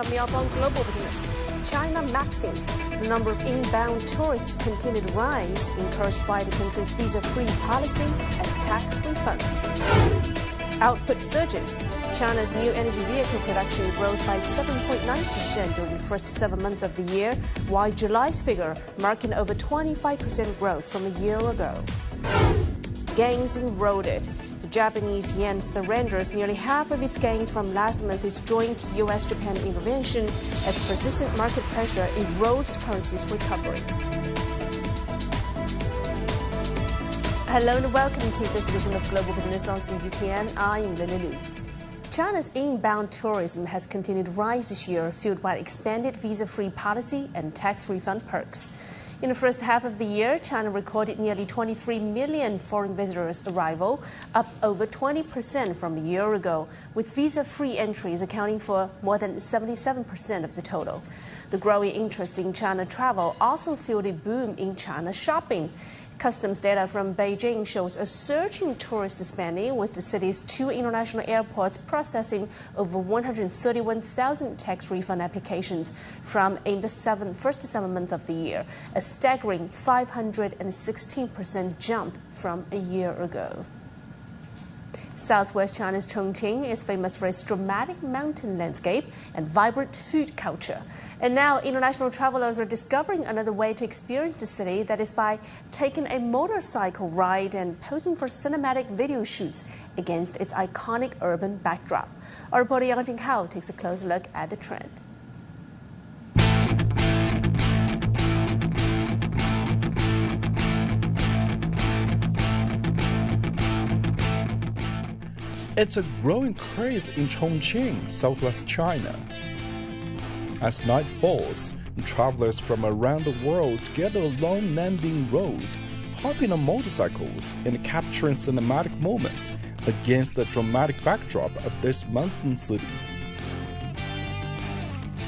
coming up on Global Business. China maxing. The number of inbound tourists continue to rise, encouraged by the country's visa-free policy and tax refunds. Output surges. China's new energy vehicle production grows by 7.9% during the first 7 months of the year, while July's figure marking over 25% growth from a year ago. Gains eroded. The Japanese yen surrenders nearly half of its gains from last month's joint U.S.-Japan intervention as persistent market pressure erodes the currency's recovery. Hello and welcome to this edition of Global Business on CGTN. I'm Lulu. China's inbound tourism has continued to rise this year, fueled by expanded visa-free policy and tax refund perks. In the first half of the year, China recorded nearly 23 million foreign visitors' arrival, up over 20% from a year ago, with visa-free entries accounting for more than 77% of the total. The growing interest in China travel also fueled a boom in China shopping. Customs data from Beijing shows a surge in tourist spending, with the city's 2 international airports processing over 131,000 tax refund applications in the first 7 months of the year, a staggering 516% jump from a year ago. Southwest China's Chongqing is famous for its dramatic mountain landscape and vibrant food culture. And now international travelers are discovering another way to experience the city, that is by taking a motorcycle ride and posing for cinematic video shoots against its iconic urban backdrop. Our reporter Yang Jinghao takes a closer look at the trend. It's a growing craze in Chongqing, southwest China. As night falls, travelers from around the world gather along Nanbing Road, hopping on motorcycles and capturing cinematic moments against the dramatic backdrop of this mountain city.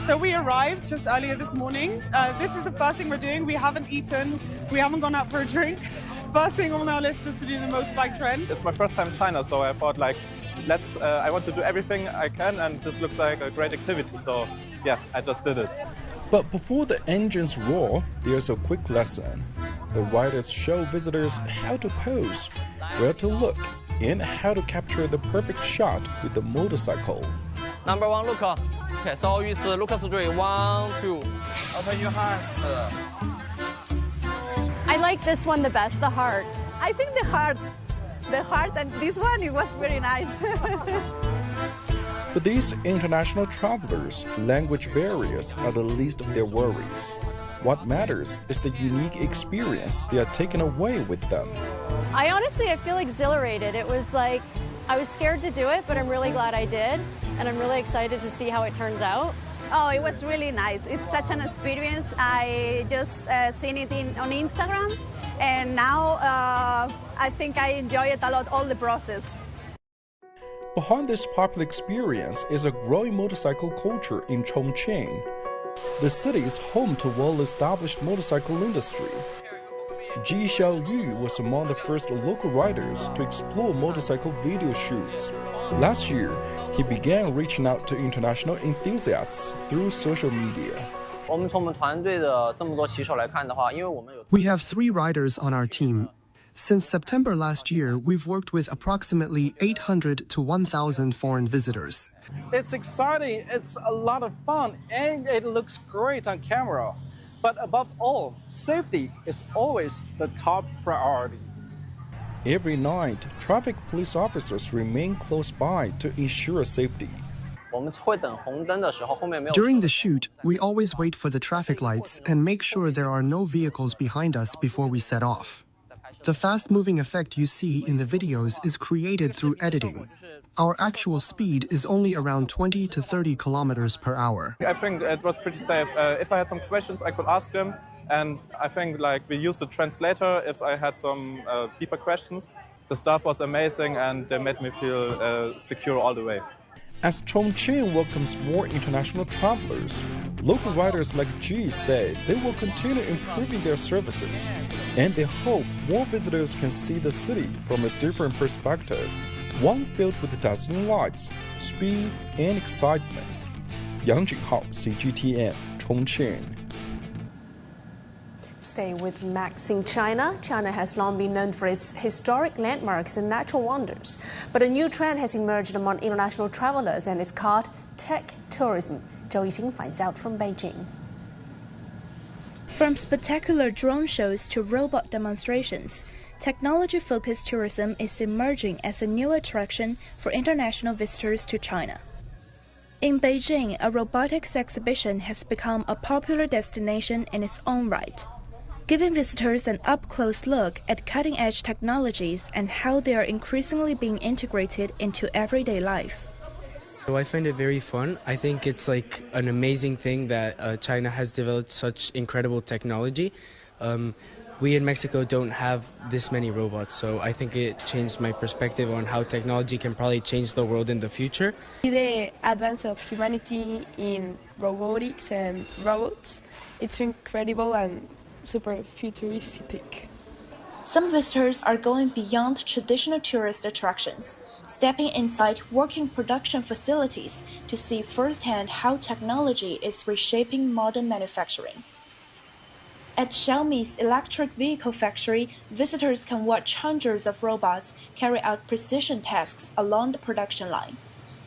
So we arrived just earlier this morning. This is the first thing we're doing. We haven't eaten, we haven't gone out for a drink. First thing on our list was to do the motorbike trend. It's my first time in China, so I thought I want to do everything I can, and this looks like a great activity, so yeah, I just did it. But before the engines roar, there's a quick lesson. The riders show visitors how to pose, where to look, and how to capture the perfect shot with the motorcycle. Number 1, look. Okay, so you see, look straight. 1, 2. Open your hands. I like this one the best, the heart. I think the heart, and this one, it was very nice. For these international travelers, language barriers are the least of their worries. What matters is the unique experience they are taking away with them. I feel exhilarated. It was like, I was scared to do it, but I'm really glad I did. And I'm really excited to see how it turns out. Oh, it was really nice. It's such an experience. I just seen it on Instagram, and now I think I enjoy it a lot, all the process. Behind this popular experience is a growing motorcycle culture in Chongqing. The city is home to well-established motorcycle industry. Ji Xiaoyu was among the first local riders to explore motorcycle video shoots. Last year, he began reaching out to international enthusiasts through social media. We have 3 riders on our team. Since September last year, we've worked with approximately 800 to 1,000 foreign visitors. It's exciting, it's a lot of fun, and it looks great on camera. But above all, safety is always the top priority. Every night, traffic police officers remain close by to ensure safety. During the shoot, we always wait for the traffic lights and make sure there are no vehicles behind us before we set off. The fast-moving effect you see in the videos is created through editing. Our actual speed is only around 20 to 30 kilometers per hour. I think it was pretty safe. If I had some questions, I could ask them. And I think we used a translator if I had some deeper questions. The staff was amazing, and they made me feel secure all the way. As Chongqing welcomes more international travelers, local riders like Ji say they will continue improving their services, and they hope more visitors can see the city from a different perspective, one filled with dazzling lights, speed, and excitement. 杨景浩 CGTN, Chongqing. Stay with Max in China. China has long been known for its historic landmarks and natural wonders. But a new trend has emerged among international travelers, and it's called tech tourism. Zhou Yixing finds out from Beijing. From spectacular drone shows to robot demonstrations, technology-focused tourism is emerging as a new attraction for international visitors to China. In Beijing, a robotics exhibition has become a popular destination in its own right, giving visitors an up-close look at cutting-edge technologies and how they are increasingly being integrated into everyday life. So I find it very fun. I think it's like an amazing thing that China has developed such incredible technology. We in Mexico don't have this many robots, so I think it changed my perspective on how technology can probably change the world in the future. The advance of humanity in robotics and robots, it's incredible and super futuristic. Some visitors are going beyond traditional tourist attractions, stepping inside working production facilities to see firsthand how technology is reshaping modern manufacturing. At Xiaomi's electric vehicle factory, visitors can watch hundreds of robots carry out precision tasks along the production line.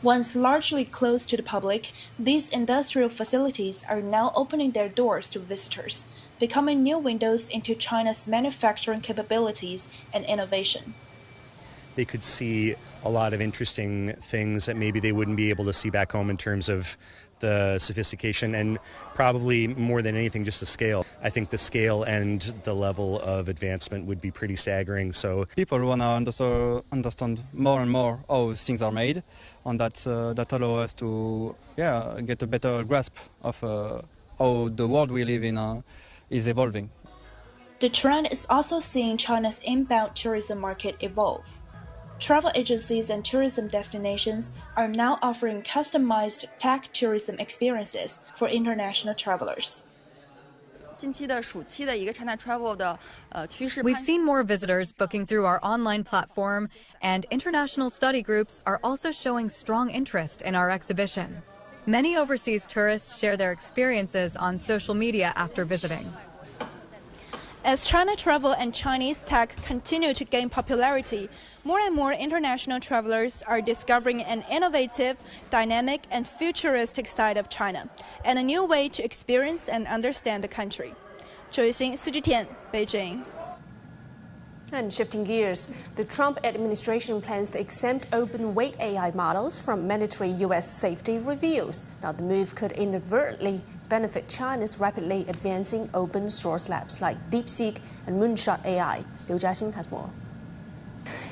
Once largely closed to the public, these industrial facilities are now opening their doors to visitors, becoming new windows into China's manufacturing capabilities and innovation. They could see a lot of interesting things that maybe they wouldn't be able to see back home in terms of the sophistication and probably more than anything just the scale. I think the scale and the level of advancement would be pretty staggering. So people want to understand more and more how things are made, and that allows us to get a better grasp of how the world we live in is evolving. The trend is also seeing China's inbound tourism market evolve. Travel agencies and tourism destinations are now offering customized tech tourism experiences for international travelers. We've seen more visitors booking through our online platform, and international study groups are also showing strong interest in our exhibition. Many overseas tourists share their experiences on social media after visiting. As China travel and Chinese tech continue to gain popularity, more and more international travelers are discovering an innovative, dynamic, and futuristic side of China, and a new way to experience and understand the country. Zhou Yixing, CGTN, Beijing. And shifting gears, the Trump administration plans to exempt open-weight AI models from mandatory U.S. safety reviews. Now, the move could inadvertently benefit China's rapidly advancing open-source labs like DeepSeek and Moonshot AI. Liu Jiaxing has more.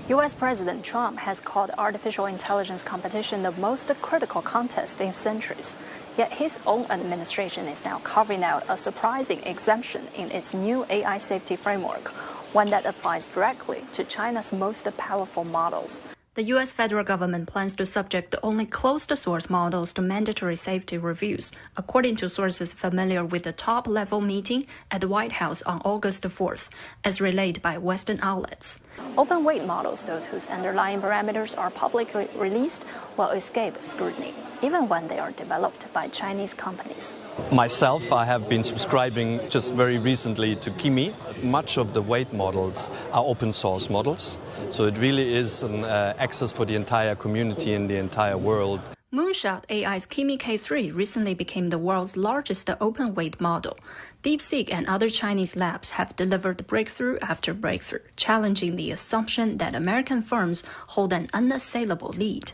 U.S. President Trump has called artificial intelligence competition the most critical contest in centuries. Yet his own administration is now carving out a surprising exemption in its new AI safety framework, one that applies directly to China's most powerful models. The U.S. federal government plans to subject only closed-source models to mandatory safety reviews, according to sources familiar with the top-level meeting at the White House on August 4th, as relayed by Western outlets. Open-weight models, those whose underlying parameters are publicly released, will escape scrutiny, even when they are developed by Chinese companies. Myself, I have been subscribing just very recently to Kimi. Much of the weight models are open source models, so it really is an access for the entire community in the entire world. Moonshot AI's Kimi K3 recently became the world's largest open-weight model. DeepSeek and other Chinese labs have delivered breakthrough after breakthrough, challenging the assumption that American firms hold an unassailable lead.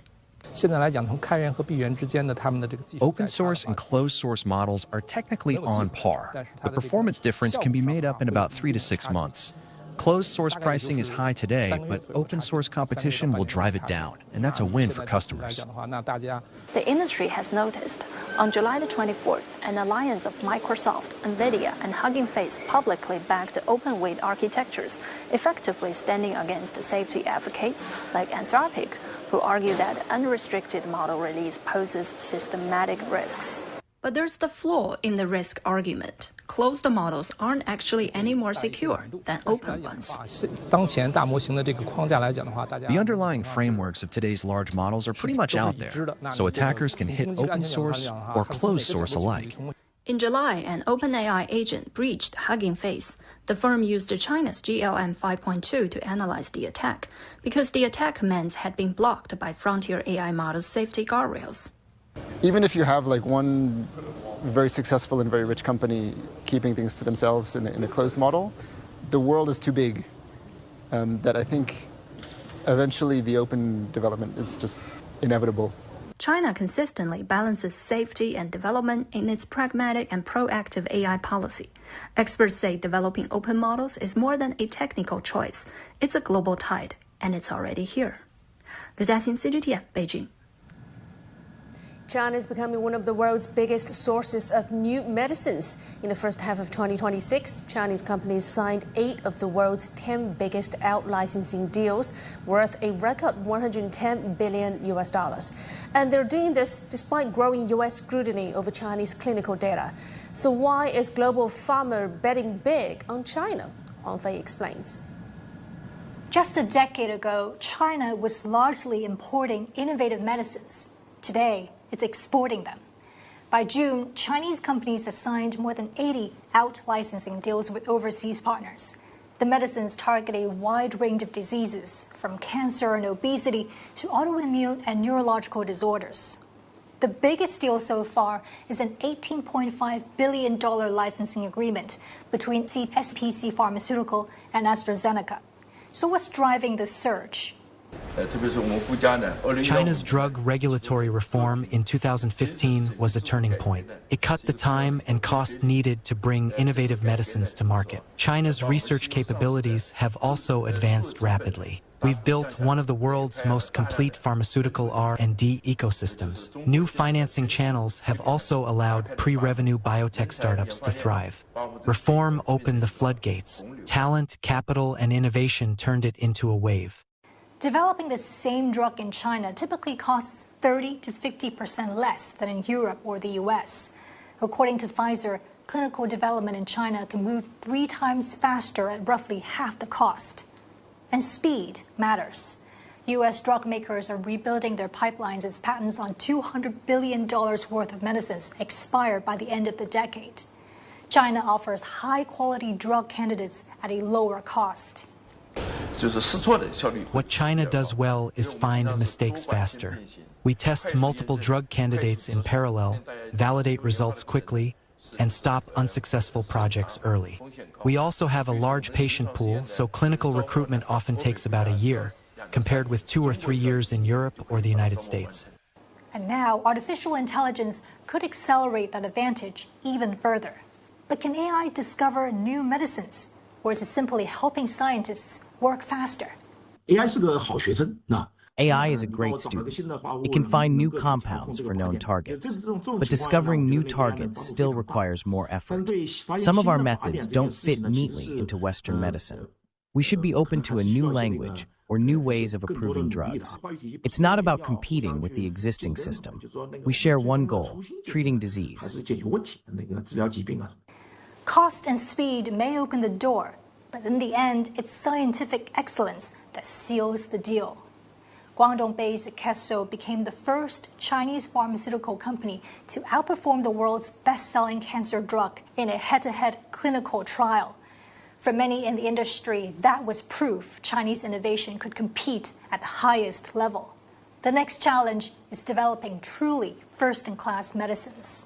Open source and closed source models are technically on par. The performance difference can be made up in about 3 to 6 months. Closed source pricing is high today, but open source competition will drive it down, and that's a win for customers. The industry has noticed. On July the 24th, an alliance of Microsoft, NVIDIA, and Hugging Face publicly backed open-weight architectures, effectively standing against safety advocates like Anthropic, who argue that unrestricted model release poses systematic risks. But there's the flaw in the risk argument. closed models aren't actually any more secure than open ones. The underlying frameworks of today's large models are pretty much out there, so attackers can hit open source or closed source alike. In July, an OpenAI agent breached Hugging Face. The firm used China's GLM 5.2 to analyze the attack because the attack commands had been blocked by frontier AI models' safety guardrails. Even if you have like one very successful and very rich company keeping things to themselves in a closed model, the world is too big that I think eventually the open development is just inevitable. China consistently balances safety and development in its pragmatic and proactive AI policy. Experts say developing open models is more than a technical choice. It's a global tide, and it's already here. 刘嘉欣 CGTN 北京。 China is becoming one of the world's biggest sources of new medicines. In the first half of 2026, Chinese companies signed 8 of the world's 10 biggest out-licensing deals, worth a record $110 billion. And they're doing this despite growing U.S. scrutiny over Chinese clinical data. So why is global pharma betting big on China? Wang Fei explains. Just a decade ago, China was largely importing innovative medicines. Today, it's exporting them. By June, Chinese companies have signed more than 80 out-licensing deals with overseas partners. The medicines target a wide range of diseases, from cancer and obesity to autoimmune and neurological disorders. The biggest deal so far is an $18.5 billion licensing agreement between SPC Pharmaceutical and AstraZeneca. So what's driving this surge? China's drug regulatory reform in 2015 was a turning point. It cut the time and cost needed to bring innovative medicines to market. China's research capabilities have also advanced rapidly. We've built one of the world's most complete pharmaceutical R&D ecosystems. New financing channels have also allowed pre-revenue biotech startups to thrive. Reform opened the floodgates. Talent, capital, and innovation turned it into a wave. Developing the same drug in China typically costs 30 to 50% less than in Europe or the US. According to Pfizer, clinical development in China can move 3 times faster at roughly half the cost. And speed matters. US drug makers are rebuilding their pipelines as patents on $200 billion worth of medicines expire by the end of the decade. China offers high-quality drug candidates at a lower cost. What China does well is find mistakes faster. We test multiple drug candidates in parallel, validate results quickly, and stop unsuccessful projects early. We also have a large patient pool, so clinical recruitment often takes about a year, compared with 2 or 3 years in Europe or the United States. And now, artificial intelligence could accelerate that advantage even further. But can AI discover new medicines, or is it simply helping scientists work faster? AI is a great student. It can find new compounds for known targets. But discovering new targets still requires more effort. Some of our methods don't fit neatly into Western medicine. We should be open to a new language or new ways of approving drugs. It's not about competing with the existing system. We share one goal: treating disease. Cost and speed may open the door, but in the end, it's scientific excellence that seals the deal. Guangdong-based Kesso became the first Chinese pharmaceutical company to outperform the world's best-selling cancer drug in a head-to-head clinical trial. For many in the industry, that was proof Chinese innovation could compete at the highest level. The next challenge is developing truly first-in-class medicines.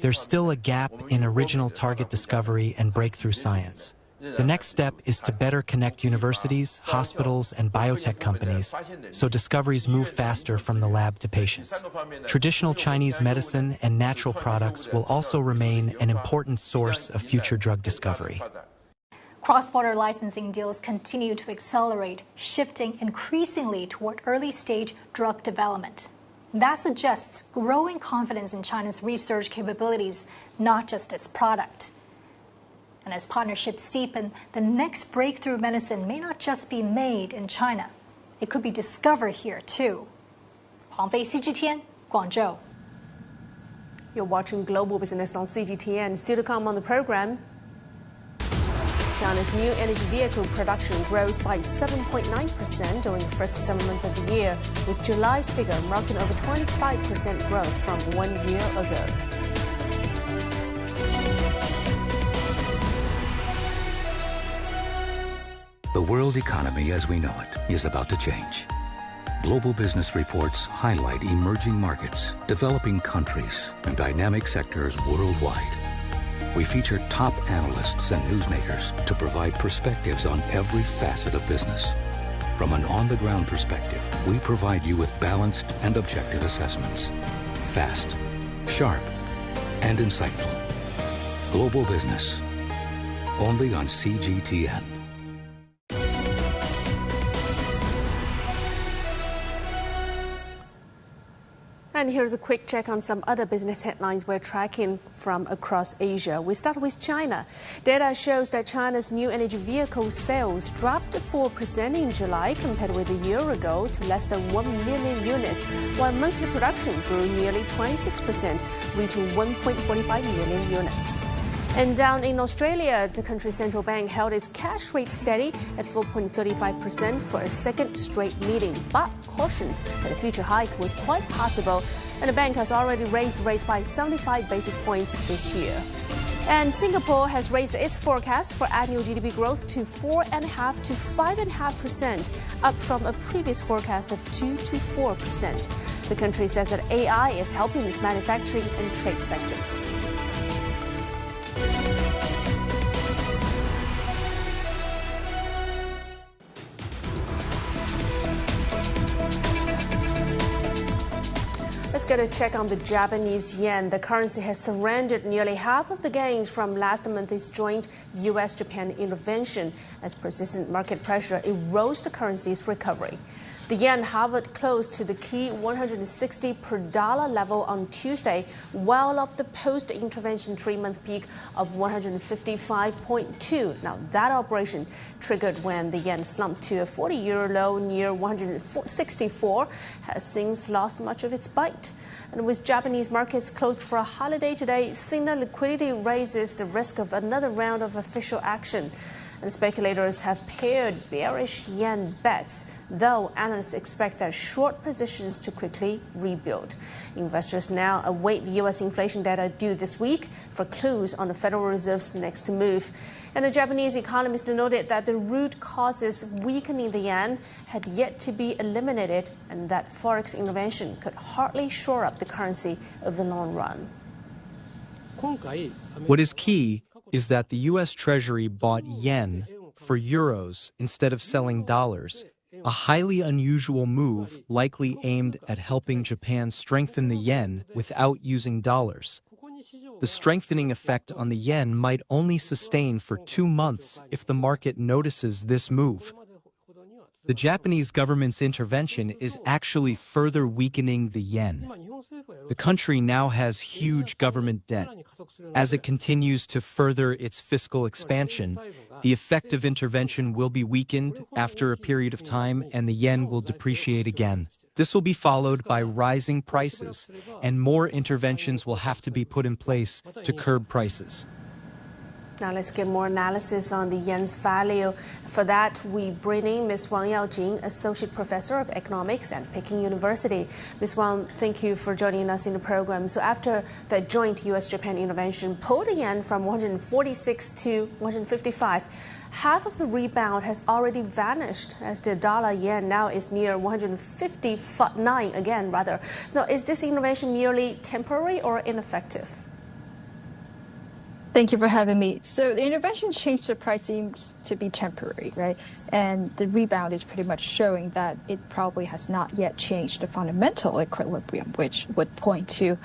There's still a gap in original target discovery and breakthrough science. The next step is to better connect universities, hospitals, and biotech companies so discoveries move faster from the lab to patients. Traditional Chinese medicine and natural products will also remain an important source of future drug discovery. Cross-border licensing deals continue to accelerate, shifting increasingly toward early-stage drug development. That suggests growing confidence in China's research capabilities, not just its product. And as partnerships deepen, the next breakthrough medicine may not just be made in China. It could be discovered here, too. Wang Fei, CGTN, Guangzhou. You're watching Global Business on CGTN. Still to come on the program. China's new energy vehicle production grows by 7.9% during the first 7 months of the year, with July's figure marking over 25% growth from 1 year ago. The world economy as we know it is about to change. Global business reports highlight emerging markets, developing countries, and dynamic sectors worldwide. We feature top analysts and newsmakers to provide perspectives on every facet of business. From an on-the-ground perspective, we provide you with balanced and objective assessments. Fast, sharp, and insightful. Global Business. Only on CGTN. And here's a quick check on some other business headlines we're tracking from across Asia. We start with China. Data shows that China's new energy vehicle sales dropped 4% in July compared with a year ago to less than 1 million units, while monthly production grew nearly 26%, reaching 1.45 million units. And down in Australia, the country's central bank held its cash rate steady at 4.35% for a second straight meeting, but cautioned that a future hike was quite possible, and the bank has already raised rates by 75 basis points this year. And Singapore has raised its forecast for annual GDP growth to 4.5% to 5.5%, up from a previous forecast of 2% to 4%. The country says that AI is helping its manufacturing and trade sectors. Let's get a check on the Japanese yen. The currency has surrendered nearly half of the gains from last month's joint U.S.-Japan intervention as persistent market pressure erodes the currency's recovery. The yen hovered close to the key 160 per dollar level on Tuesday, well off the post-intervention 3-month peak of 155.2. Now, that operation triggered when the yen slumped to a 40-year low near 164, has since lost much of its bite. And with Japanese markets closed for a holiday today, thinner liquidity raises the risk of another round of official action. And speculators have paired bearish yen bets, though analysts expect that short positions to quickly rebuild. Investors now await U.S. inflation data due this week for clues on the Federal Reserve's next move. And a Japanese economist noted that the root causes weakening the yen had yet to be eliminated, and that forex intervention could hardly shore up the currency over the long run. What is key is that the U.S. Treasury bought yen for euros instead of selling dollars, a highly unusual move likely aimed at helping Japan strengthen the yen without using dollars. The strengthening effect on the yen might only sustain for 2 months if the market notices this move. The Japanese government's intervention is actually further weakening the yen. The country now has huge government debt. As it continues to further its fiscal expansion, the effect of intervention will be weakened after a period of time, and the yen will depreciate again. This will be followed by rising prices, and more interventions will have to be put in place to curb prices. Now let's get more analysis on the yen's value. For that, we bring in Ms. Wang Yaojing, Associate Professor of Economics at Peking University. Ms. Wang, thank you for joining us in the program. So after the joint U.S.-Japan intervention pulled the yen from 146 to 155, half of the rebound has already vanished as the dollar-yen now is near 159 again, rather. So is this intervention merely temporary or ineffective? Thank you for having me. So the intervention change the price seems to be temporary, right? And the rebound is pretty much showing that it probably has not yet changed the fundamental equilibrium, which would point to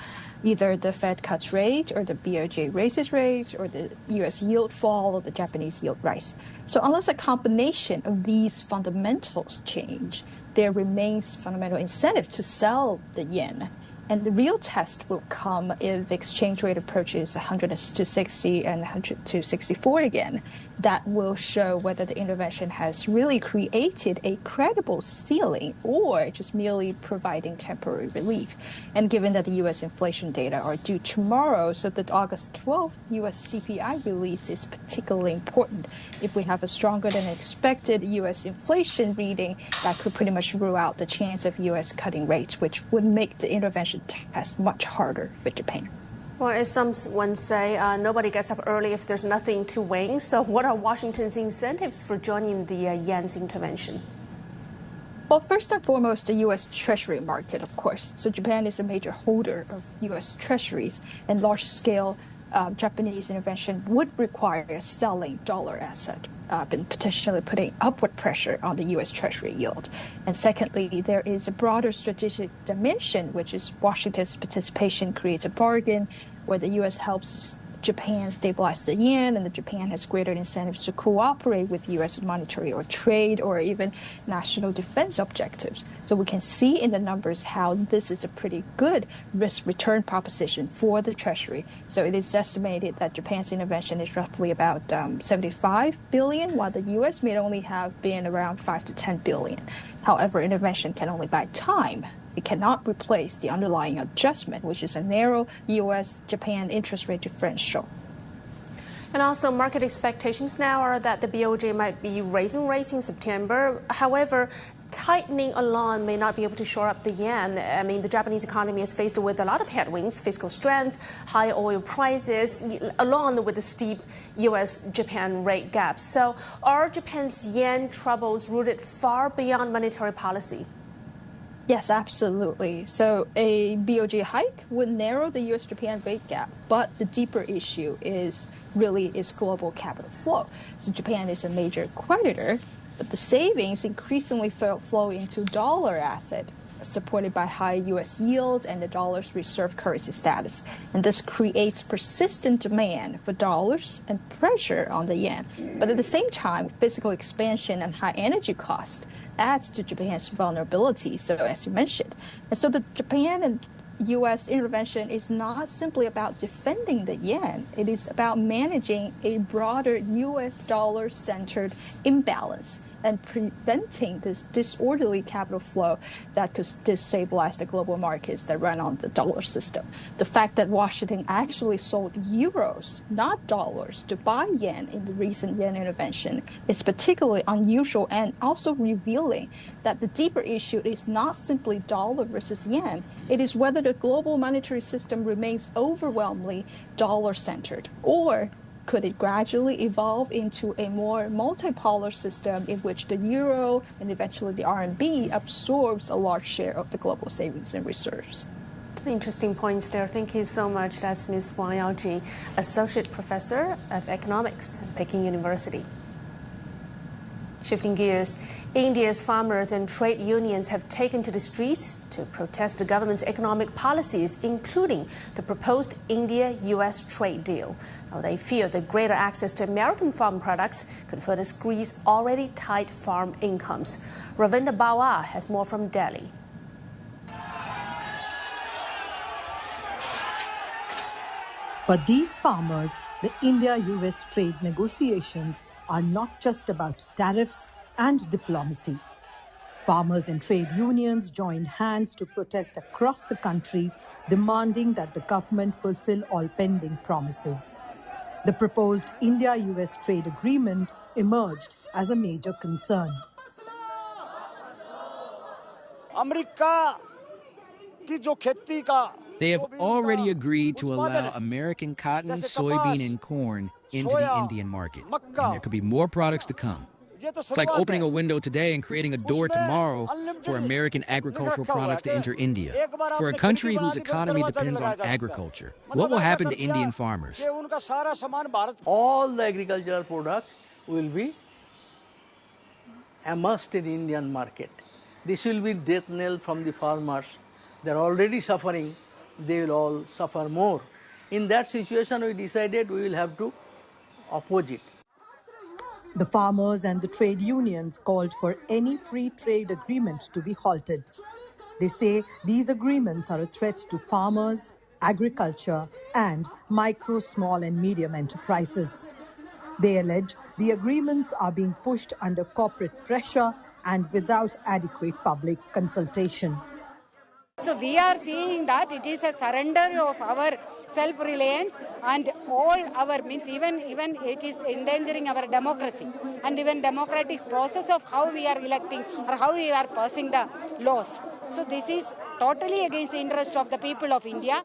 either the Fed cuts rate or the BOJ raises rates or the U.S. yield fall or the Japanese yield rise. So unless a combination of these fundamentals change, there remains fundamental incentive to sell the yen. And the real test will come if exchange rate approaches 100 to 60 and 100 to 64 again. That will show whether the intervention has really created a credible ceiling or just merely providing temporary relief. And given that the U.S. inflation data are due tomorrow, so the August 12th U.S. CPI release is particularly important. If we have a stronger than expected U.S. inflation reading, that could pretty much rule out the chance of U.S. cutting rates, which would make the intervention test much harder for Japan. Well, as someone say, nobody gets up early if there's nothing to win. So what are Washington's incentives for joining the yen's intervention? Well, first and foremost, the U.S. Treasury market, of course. So Japan is a major holder of U.S. Treasuries, and large-scale Japanese intervention would require selling dollar asset and potentially putting upward pressure on the U.S. Treasury yield. And secondly, there is a broader strategic dimension, which is Washington's participation creates a bargain where the U.S. helps Japan stabilize the yen, and Japan has greater incentives to cooperate with U.S. monetary or trade or even national defense objectives. So we can see in the numbers how this is a pretty good risk-return proposition for the Treasury. So it is estimated that Japan's intervention is roughly about 75 billion, while the U.S. may only have been around 5 to 10 billion. However, intervention can only buy time. It cannot replace the underlying adjustment, which is a narrow U.S.-Japan interest rate differential. And also, market expectations now are that the BOJ might be raising rates in September. However, tightening alone may not be able to shore up the yen. I mean, the Japanese economy is faced with a lot of headwinds, fiscal strength, high oil prices, along with the steep U.S.-Japan rate gap. So are Japan's yen troubles rooted far beyond monetary policy? Yes, absolutely. So a BOJ hike would narrow the U.S.-Japan rate gap, but the deeper issue is global capital flow. So Japan is a major creditor, but the savings increasingly flow into dollar asset, supported by high U.S. yields and the dollar's reserve currency status. And this creates persistent demand for dollars and pressure on the yen. But at the same time, physical expansion and high energy costs adds to Japan's vulnerability, so as you mentioned. And so the Japan and U.S. intervention is not simply about defending the yen. It is about managing a broader U.S. dollar-centered imbalance and preventing this disorderly capital flow that could destabilize the global markets that run on the dollar system. The fact that Washington actually sold euros, not dollars, to buy yen in the recent yen intervention is particularly unusual and also revealing that the deeper issue is not simply dollar versus yen. It is whether the global monetary system remains overwhelmingly dollar-centered, or could it gradually evolve into a more multipolar system in which the euro and eventually the RMB absorbs a large share of the global savings and reserves? Interesting points there. Thank you so much. That's Ms. Wang Yaoji, Associate Professor of Economics at Peking University. Shifting gears, India's farmers and trade unions have taken to the streets to protest the government's economic policies, including the proposed India-US trade deal. Now, they fear that greater access to American farm products could further squeeze already tight farm incomes. Ravinder Bawa has more from Delhi. For these farmers, the India-US trade negotiations are not just about tariffs and diplomacy. Farmers and trade unions joined hands to protest across the country, demanding that the government fulfill all pending promises. The proposed India-US trade agreement emerged as a major concern. They have already agreed to allow American cotton, soybean, and corn into the Indian market. And there could be more products to come. It's like opening a window today and creating a door tomorrow for American agricultural products to enter India. For a country whose economy depends on agriculture, what will happen to Indian farmers? All the agricultural products will be immersed in the Indian market. This will be death knell from the farmers. They are already suffering. They will all suffer more. In that situation, we decided we will have to oppose it. The farmers and the trade unions called for any free trade agreement to be halted. They say these agreements are a threat to farmers, agriculture, and micro, small, and medium enterprises. They allege the agreements are being pushed under corporate pressure and without adequate public consultation. So we are seeing that it is a surrender of our self-reliance and all our means, even it is endangering our democracy and even democratic process of how we are electing or how we are passing the laws. So this is totally against the interest of the people of India.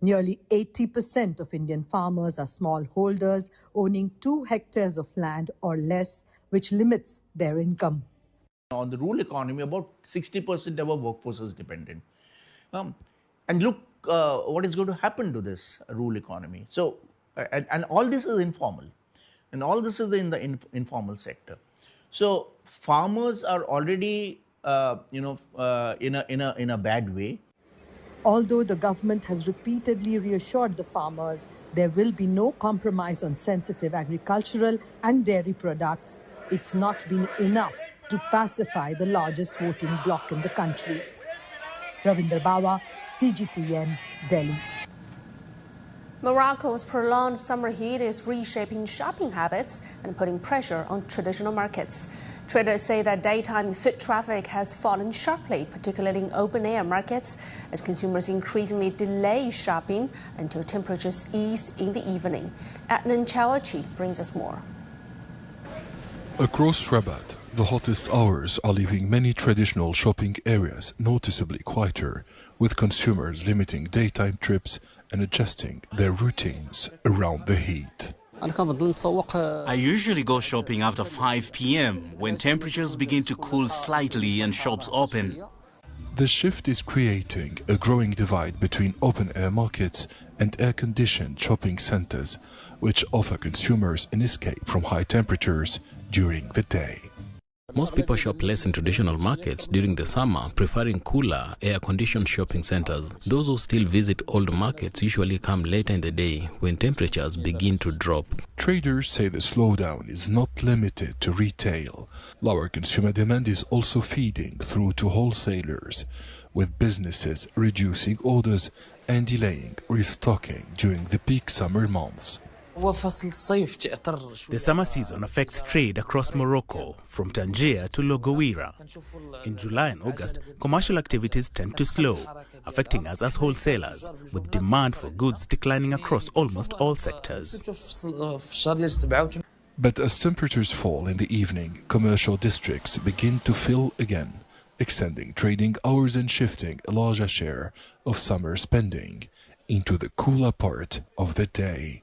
Nearly 80% of Indian farmers are smallholders, owning 2 hectares of land or less, which limits their income. On the rural economy, about 60% of our workforce is dependent. And look what is going to happen to this rural economy. So, and all this is informal. And all this is in the informal sector. So, farmers are already, in a bad way. Although the government has repeatedly reassured the farmers there will be no compromise on sensitive agricultural and dairy products, it's not been enough to pacify the largest voting bloc in the country. Ravindra Bawa, CGTN, Delhi. Morocco's prolonged summer heat is reshaping shopping habits and putting pressure on traditional markets. Traders say that daytime foot traffic has fallen sharply, particularly in open-air markets, as consumers increasingly delay shopping until temperatures ease in the evening. Adnan Chawachi brings us more. Across Rabat, the hottest hours are leaving many traditional shopping areas noticeably quieter, with consumers limiting daytime trips and adjusting their routines around the heat. I usually go shopping after 5 p.m. when temperatures begin to cool slightly and shops open. The shift is creating a growing divide between open-air markets and air-conditioned shopping centers, which offer consumers an escape from high temperatures during the day. Most people shop less in traditional markets during the summer, preferring cooler, air-conditioned shopping centers. Those who still visit old markets usually come later in the day when temperatures begin to drop. Traders say the slowdown is not limited to retail. Lower consumer demand is also feeding through to wholesalers, with businesses reducing orders and delaying restocking during the peak summer months. The summer season affects trade across Morocco, from Tangier to Logouira. In July and August, commercial activities tend to slow, affecting us as wholesalers, with demand for goods declining across almost all sectors. But as temperatures fall in the evening, commercial districts begin to fill again, extending trading hours and shifting a larger share of summer spending into the cooler part of the day.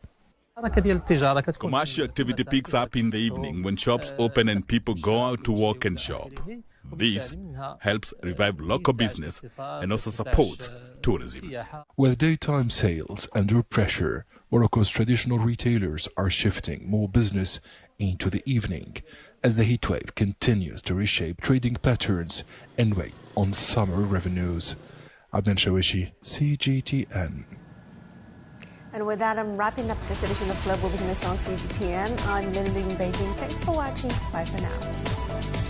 Commercial activity picks up in the evening when shops open and people go out to walk and shop. This helps revive local business and also supports tourism. With daytime sales under pressure, Morocco's traditional retailers are shifting more business into the evening as the heatwave continues to reshape trading patterns and weigh on summer revenues. Adnan Chawachi, CGTN. And with that, I'm wrapping up this edition of Global Business on CGTN. I'm Lily in Beijing. Thanks for watching. Bye for now.